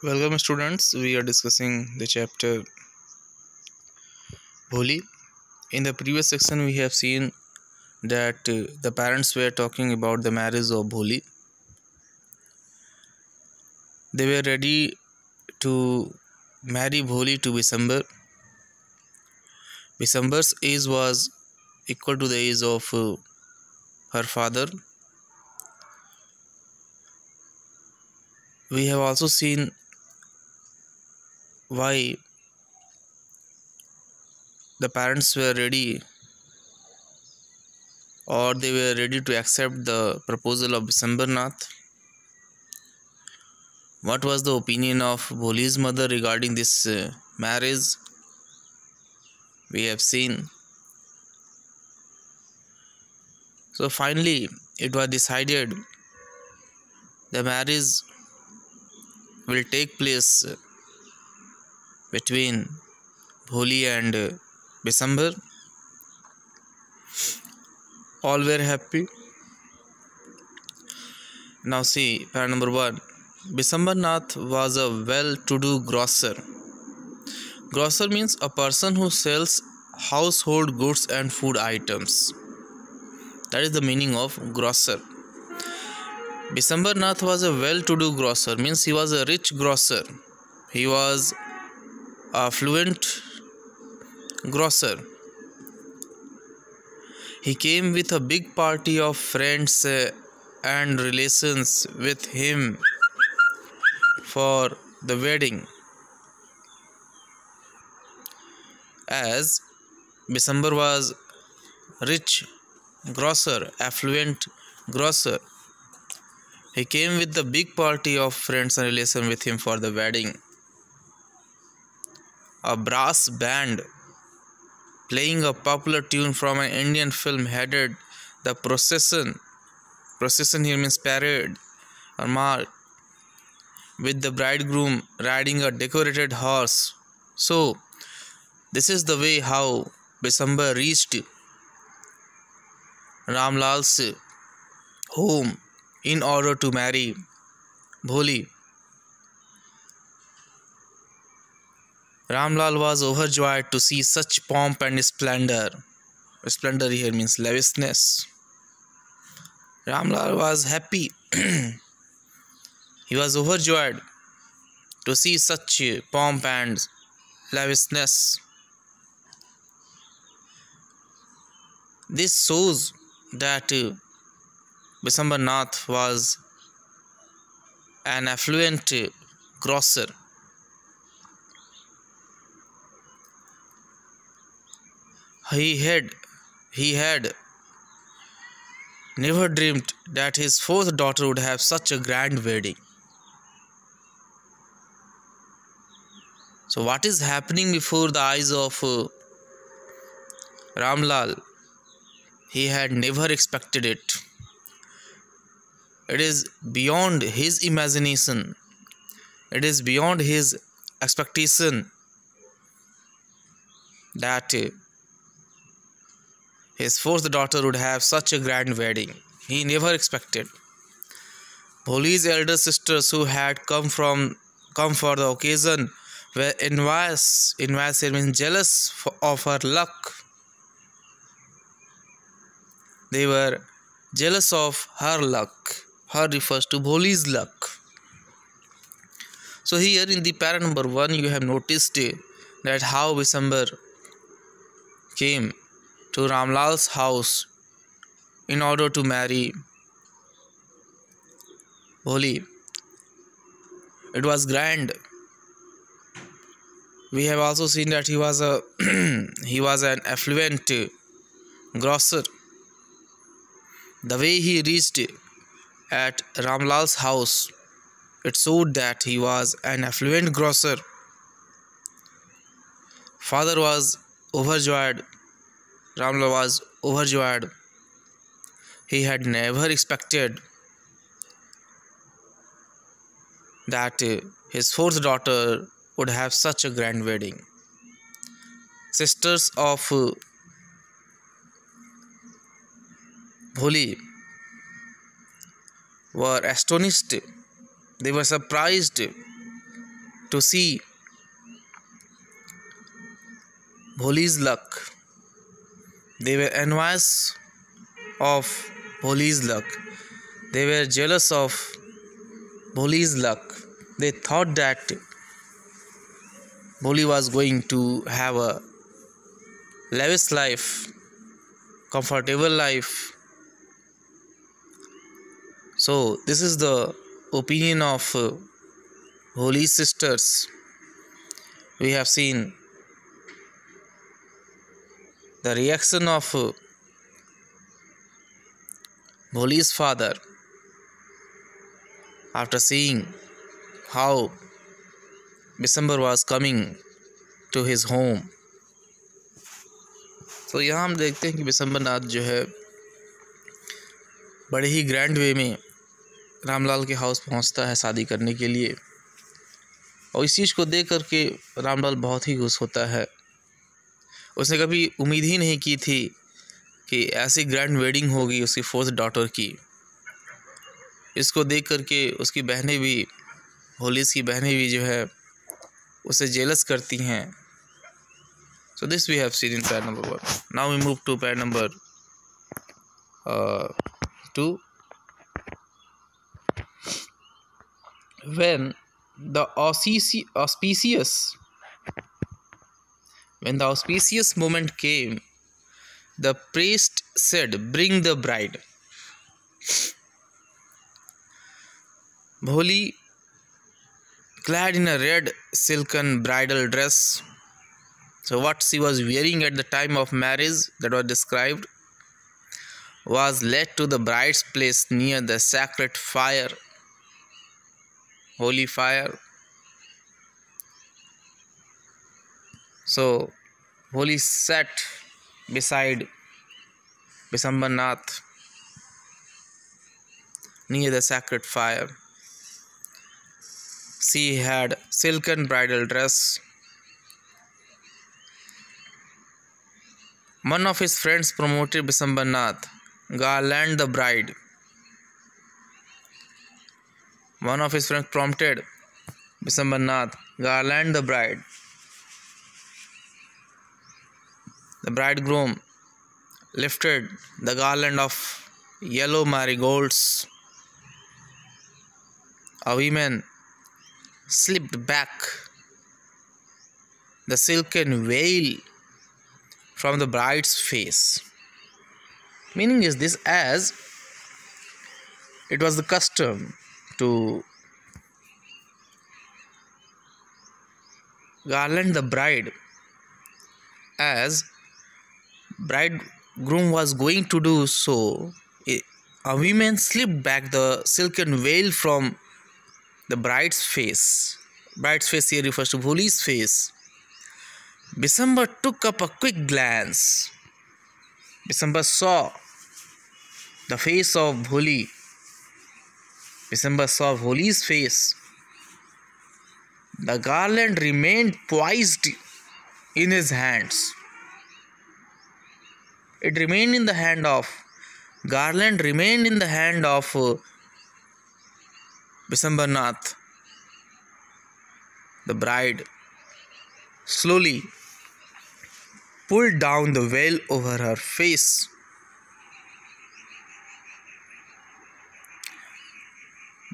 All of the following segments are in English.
Welcome, students. We are discussing the chapter Holi. In the previous section, we have seen that the parents were talking about the marriage of Holi. They were ready to marry Bholi to Bisambar. Bisambar's age was equal to the age of her father. We have also seen why the parents were ready, or they were ready to accept the proposal of Bisambarnath. What was the opinion of Bholi's mother regarding this marriage? We have seen. So finally, it was decided the marriage will take place between Bholi and Bisambar. All were happy. Now see, point number 1. Bisambarnath was a well-to-do grocer. Grocer means a person who sells household goods and food items. That is the meaning of grocer. Bisambarnath was a well-to-do grocer, means he was a rich grocer. He was a fluent grocer. He came with a big party of friends and relations with him for the wedding. As Bisambar was rich grocer, affluent grocer, he came with the big party of friends and relations with him for the wedding. A brass band playing a popular tune from an Indian film headed the procession. Procession here means parade or march, with the bridegroom riding a decorated horse. So, this is the way how Bisambar reached Ramlal's home in order to marry Bholi. Ramlal was overjoyed to see such pomp and splendor. Splendor here means lavishness. Ramlal was happy. He was overjoyed to see such pomp and lavishness. This shows that Bisambarnath was an affluent grocer. He had never dreamed that his fourth daughter would have such a grand wedding. So what is happening before the eyes of Ramlal? He had never expected it. It is beyond his imagination. It is beyond his expectation that his fourth daughter would have such a grand wedding. He never expected. Bholi's elder sisters who had come for the occasion were envious. Envious here means jealous of her luck. They were jealous of her luck. Her refers to Bholi's luck. So here in the para number 1, you have noticed that how Bisambar came to Ramlal's house in order to marry Bholi. It was grand. We have also seen that he was an affluent grocer. The way he reached at Ramlal's house, it showed that he was an affluent grocer. Father was overjoyed. Ramlal was overjoyed. He had never expected that his fourth daughter would have such a grand wedding. Sisters of Bholi were astonished. They were surprised to see Bholi's luck. They were envious of Bholi's luck. They were jealous of Bholi's luck. They thought that Bholi was going to have a lavish life, comfortable life. So this is the opinion of Bholi's sisters. We have seen the reaction of Bholi's father after seeing how Bishambar was coming to his home. तो यहाँ हम देखते हैं कि बिशंबर नाथ जो है बड़े ही grand वे में रामलाल के हाउस पहुँचता है शादी करने के लिए, और इस चीज़ को देख कर के रामलाल बहुत ही खुश होता है। उसने कभी उम्मीद ही नहीं की थी कि ऐसी ग्रैंड वेडिंग होगी उसकी फोर्थ डॉटर की। इसको देख कर के उसकी बहनें भी, होलीज की बहनें भी जो है उसे जेलस करती हैं। So this we have seen in pair number 1. Now we move to pair number 2. When the auspicious moment came, the priest said, "Bring the bride." Bholi, clad in a red silken bridal dress, so what she was wearing at the time of marriage that was described, was led to the bride's place near the sacred fire, holy fire. So Bholi sat beside Bishambar Nath near the sacred fire. She had silken bridal dress. One of his friends promoted Bishambar Nath, garland the bride. One of his friends prompted Bishambar Nath, garland the bride. The bridegroom lifted the garland of yellow marigolds. A woman slipped back the silken veil from the bride's face. Meaning is this, as it was the custom to garland the bride, as bridegroom was going to do so, a woman slipped back the silken veil from the bride's face. Bride's face here refers to Bholi's face. Bishambar took up a quick glance. Bishambar saw the face of Bholi. Bishambar saw Bholi's face. The garland remained poised in his hands. It remained in the hand of, garland remained in the hand of Bishambar Nath. The bride slowly pulled down the veil over her face.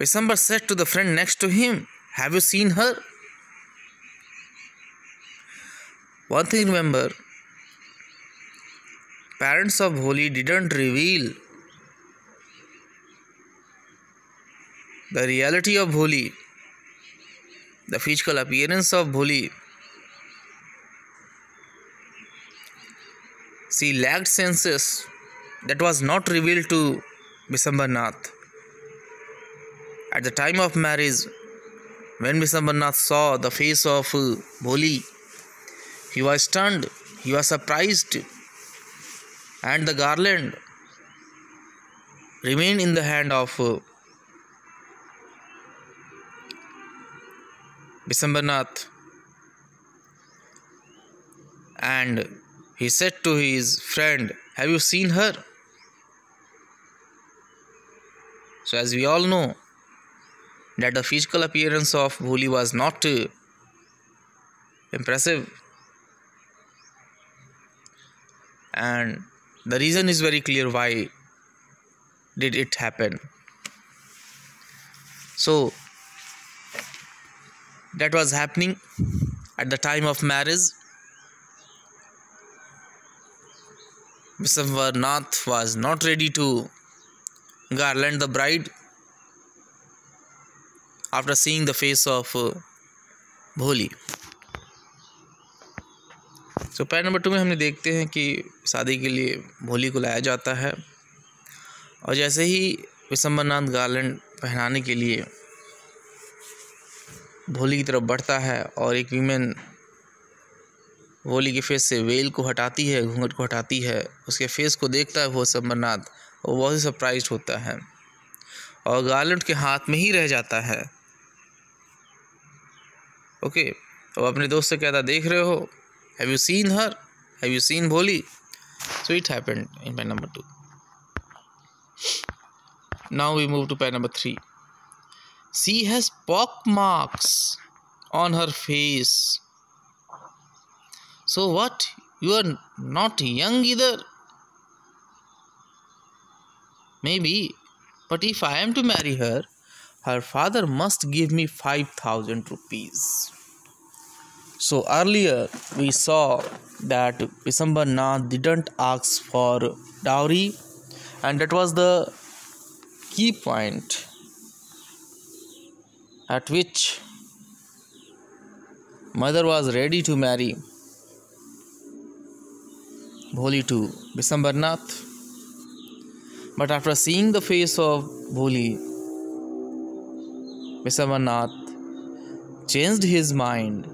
Bishambar said to the friend next to him, "Have you seen her?" One thing remember, parents of Bholi didn't reveal the reality of Bholi, the physical appearance of Bholi. She lacked senses that was not revealed to Bishambar Nath. At the time of marriage, when Bishambar Nath saw the face of Bholi, he was stunned, he was surprised, and the garland remained in the hand of Bishambar Nath, and he said to his friend, "Have you seen her?" So as we all know that the physical appearance of Bholi was not impressive. And the reason is very clear why did it happen. So that was happening at the time of marriage. Bisambara Nath was not ready to garland the bride after seeing the face of भोली. सो पैर number 2 में हमने देखते हैं कि शादी के लिए भोली को लाया जाता है और जैसे ही विशंबर नाथ गार्लैंड पहनाने के लिए भोली की तरफ बढ़ता है और एक वीमेन भोली के फेस से वेल को हटाती है, घूंघट को हटाती है, उसके फेस को देखता है वो विशंबर नाथ, वो बहुत ही सरप्राइज होता है और गार्लैंड के हाथ में ही रह जाता है. ओके, वो अपने दोस्त से कहता, देख रहे हो, have you seen her, have you seen Bholi. So it happened in pan number 2. Now we move to pan number 3. She has pock marks on her face. So what? You are not young either? Maybe, but if I am to marry her, her father must give me 5,000 rupees. So earlier we saw that Bisambara Nath didn't ask for dowry, and that was the key point at which mother was ready to marry Bholi to Bisambara Nath. But after seeing the face of Bholi, Bisambara Nath changed his mind.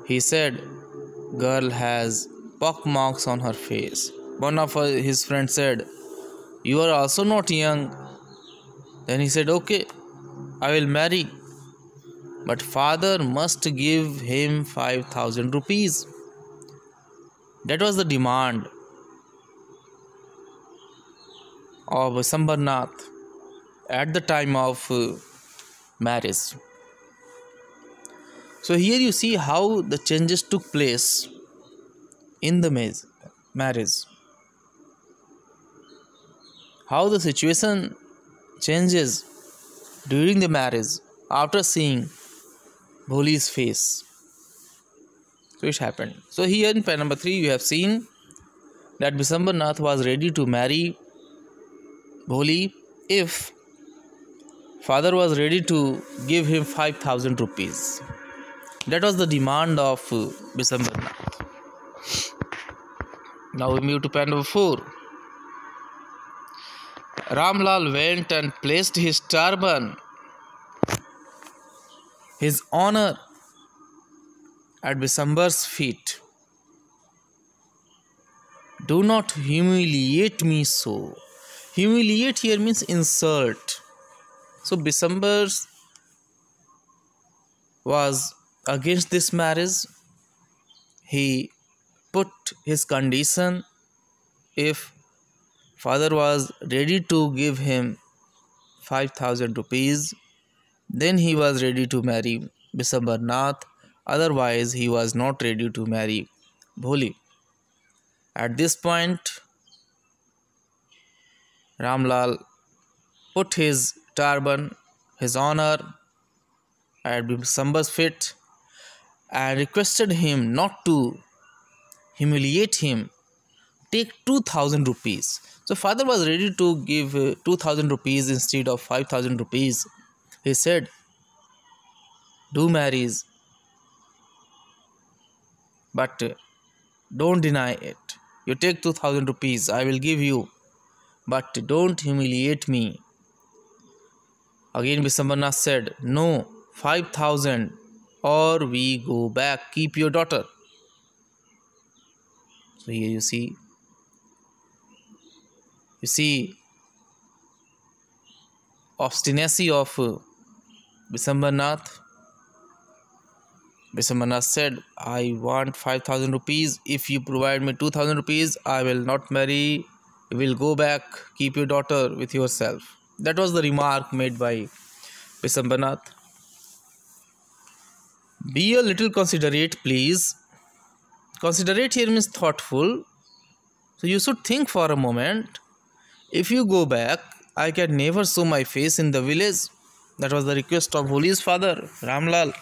He said, girl has pock marks on her face. One of his friends said, you are also not young. Then he said, okay, I will marry, but father must give him 5,000 rupees. That was the demand of Bisambara Nath at the time of marriage. So here you see how the changes took place in the marriage. How the situation changes during the marriage after seeing Bholi's face. So it happened. So here in pen number 3 you have seen that Bisambara Nath was ready to marry Bholi if father was ready to give him 5,000 rupees. That was the demand of Bisambara Nath. Now we move to pen number 4. Ramlal went and placed his turban, his honor, at Bisambara's feet. Do not humiliate me so. Humiliate here means insult. So Bisambara was against this marriage. He put his condition: if father was ready to give him 5,000 rupees, then he was ready to marry Bisambara Nath. Otherwise, he was not ready to marry Bholi. At this point, Ramlal put his turban, his honor, at Bisambara's feet and requested him not to humiliate him. Take 2,000 rupees. So father was ready to give 2,000 rupees instead of 5,000 rupees. He said, do marriage, but don't deny it. You take 2,000 rupees, I will give you, but don't humiliate me. Again Bisambara Nath said, no, 5,000 or we go back, keep your daughter. So here you see obstinacy of Bisambara Nath. Bisambara Nath said, I want 5,000 rupees. If you provide me 2,000 rupees, I will not marry. You will go back, keep your daughter with yourself. That was the remark made by Bisambara Nath. Be a little considerate, please. Considerate here means thoughtful. So you should think for a moment. If you go back, I can never show my face in the village. That was the request of Bholi's father, Ramlal.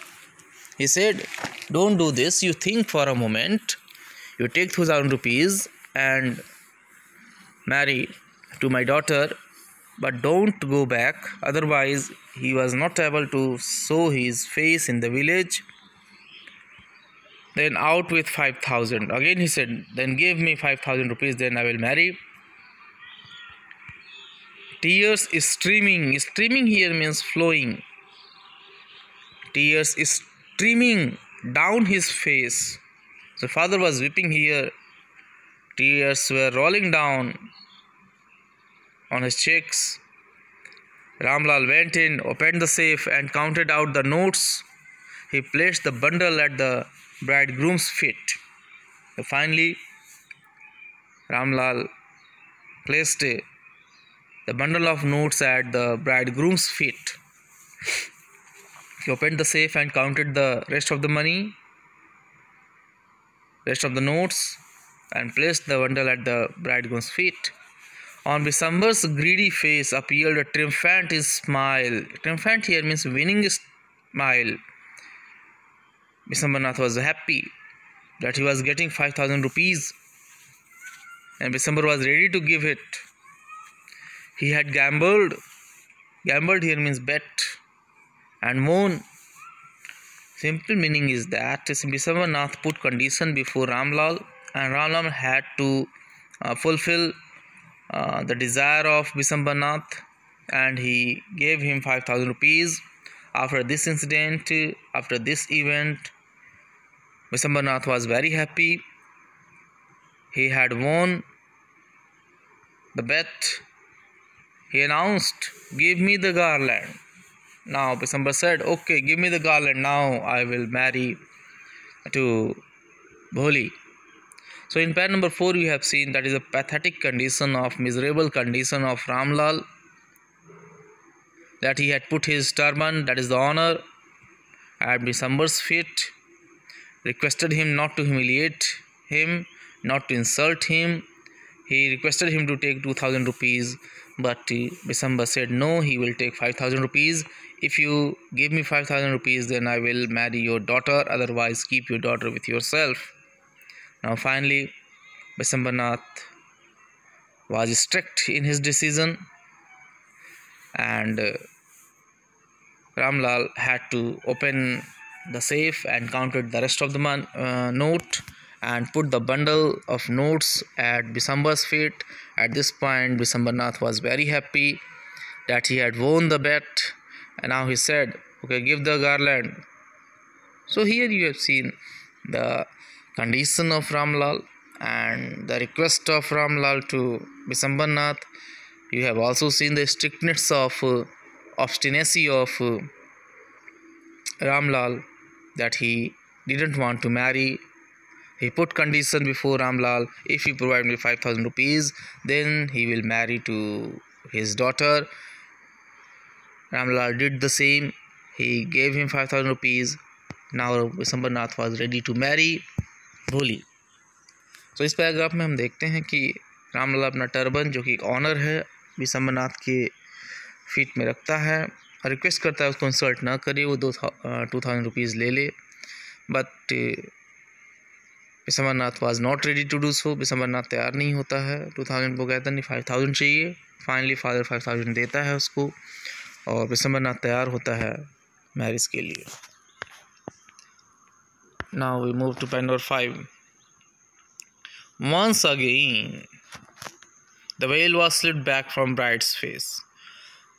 He said, don't do this. You think for a moment. You take 2,000 rupees and marry to my daughter. But don't go back. Otherwise, he was not able to show his face in the village. Then out with 5,000. Again he said, then give me 5,000 rupees, then I will marry. Tears is streaming. Streaming here means flowing. Tears is streaming down his face. The father was weeping here. Tears were rolling down on his cheeks. Ramlal went in, opened the safe and counted out the notes. He placed the bundle at the bridegroom's feet. So finally, Ramlal placed the bundle of notes at the bridegroom's feet. He opened the safe and counted the rest of the money, rest of the notes, and placed the bundle at the bridegroom's feet. On Bisambar's greedy face appeared a triumphant smile. Triumphant here means winning smile. Bisambarnath was happy that he was getting 5,000 rupees and Bisambar was ready to give it. He had gambled. Gambled here means bet and won. Simple meaning is that Bisambarnath put condition before Ramlal and Ramlal had to fulfill the desire of Bisambarnath and he gave him 5,000 rupees. After this incident, after this event, Bisambarnath was very happy. He had won the bet. He announced, give me the garland. Now Bisambar said, okay, give me the garland. Now I will marry to Bholi. So in pair number 4 you have seen that is a pathetic condition of miserable condition of Ramlal, that he had put his turban, that is the honor, at Bisambar's feet, requested him not to humiliate him, not to insult him. He requested him to take 2,000 rupees, but Bisambar said no, he will take 5,000 rupees. If you give me 5,000 rupees, then I will marry your daughter, otherwise keep your daughter with yourself. Now finally, Bisambarnath was strict in his decision and Ramlal had to open the safe and counted the rest of the note and put the bundle of notes at Bisambar's feet. At this point, Bisambarnath was very happy that he had won the bet and now he said, okay, give the garland. So here you have seen the condition of Ramlal and the request of Ramlal to Bisambarnath. You have also seen the strictness of obstinacy of Ramlal, that he didn't want to marry. He put condition before Ramlal, if you provide me 5,000 rupees, then he will marry to his daughter. Ramlal did the same. He gave him 5,000 rupees. Now Bisambarnath was ready to marry Bholi. तो इस paragraph में हम देखते हैं कि रामलाल अपना turban, जो कि एक ऑनर है, बिसम्बरनाथ के फीट में रखता है और रिक्वेस्ट करता है उसको इंसल्ट ना करे, वो 2,000 रुपीज़ ले ले. But Bisambarnath was not ready to do so. Bisambarnath तैयार नहीं होता है. 2,000 वो कहता नहीं, 5,000 चाहिए. फाइनली फादर 5,000 देता है उसको और बिसम्बरनाथ तैयार होता है मैरिज के लिए. Now we move to pen number 5. Once again, the veil was slid back from bride's face,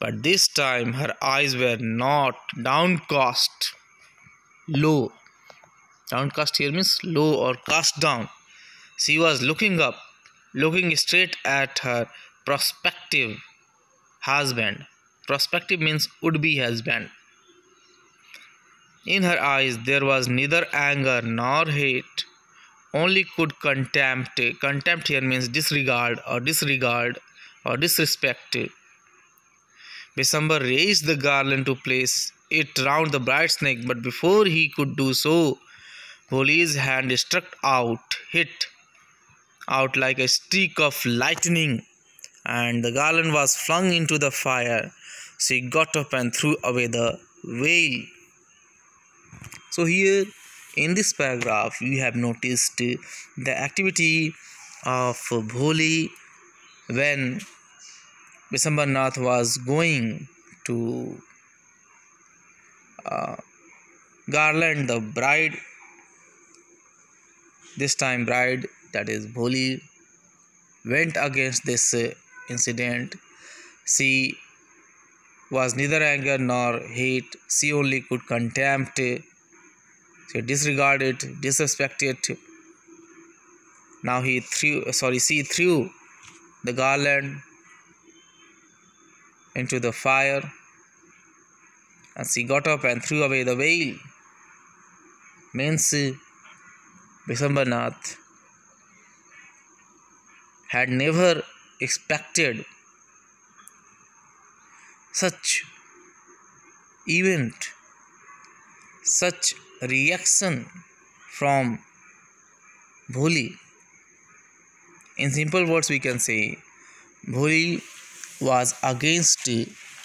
but this time her eyes were not downcast, low. Downcast here means low or cast down. She was looking up, looking straight at her prospective husband. Prospective means would-be husband. In her eyes there was neither anger nor hate, only could contempt. Contempt here means disregard or disrespect. Bisambar raised the garland to place it round the bride's neck, but before he could do so, Bholi's hand hit out like a streak of lightning, and the garland was flung into the fire. She got up and threw away the veil. So here in this paragraph, we have noticed the activity of Bholi when Bishambarnath was going to garland the bride. This time bride, that is Bholi, went against this incident. She was neither anger nor hate. She only could contempt. She disregarded, disrespected. Now she threw the garland into the fire, and she got up and threw away the veil. Means Bishambarnath had never expected such event, such reaction from Bholi. In simple words, we can say Bholi was against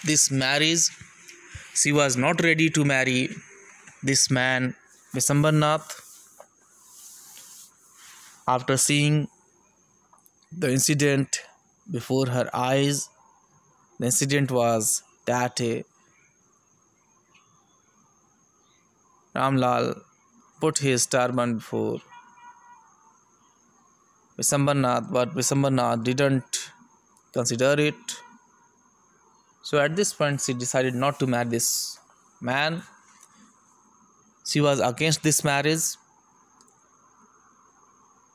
this marriage. She was not ready to marry this man, Bishambarnath. After seeing the incident before her eyes, the incident was that Ramlal put his turban before Bishambarnath, but Bishambarnath didn't consider it. So at this point, she decided not to marry this man. She was against this marriage.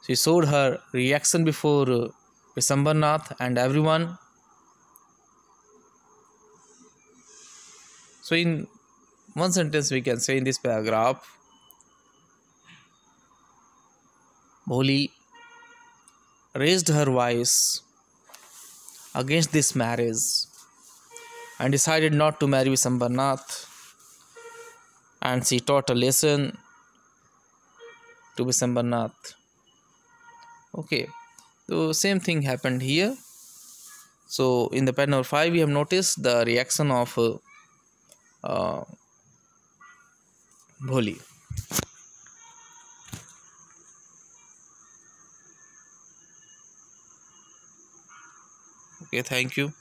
She showed her reaction before Bishambarnath and everyone. So in one sentence, we can say in this paragraph, Bholi raised her voice against this marriage and decided not to marry Bishambarnath, and she taught a lesson to Bishambarnath. Okay, so same thing happened here. So in the pen number 5, we have noticed the reaction of Bholi. Okay, thank you.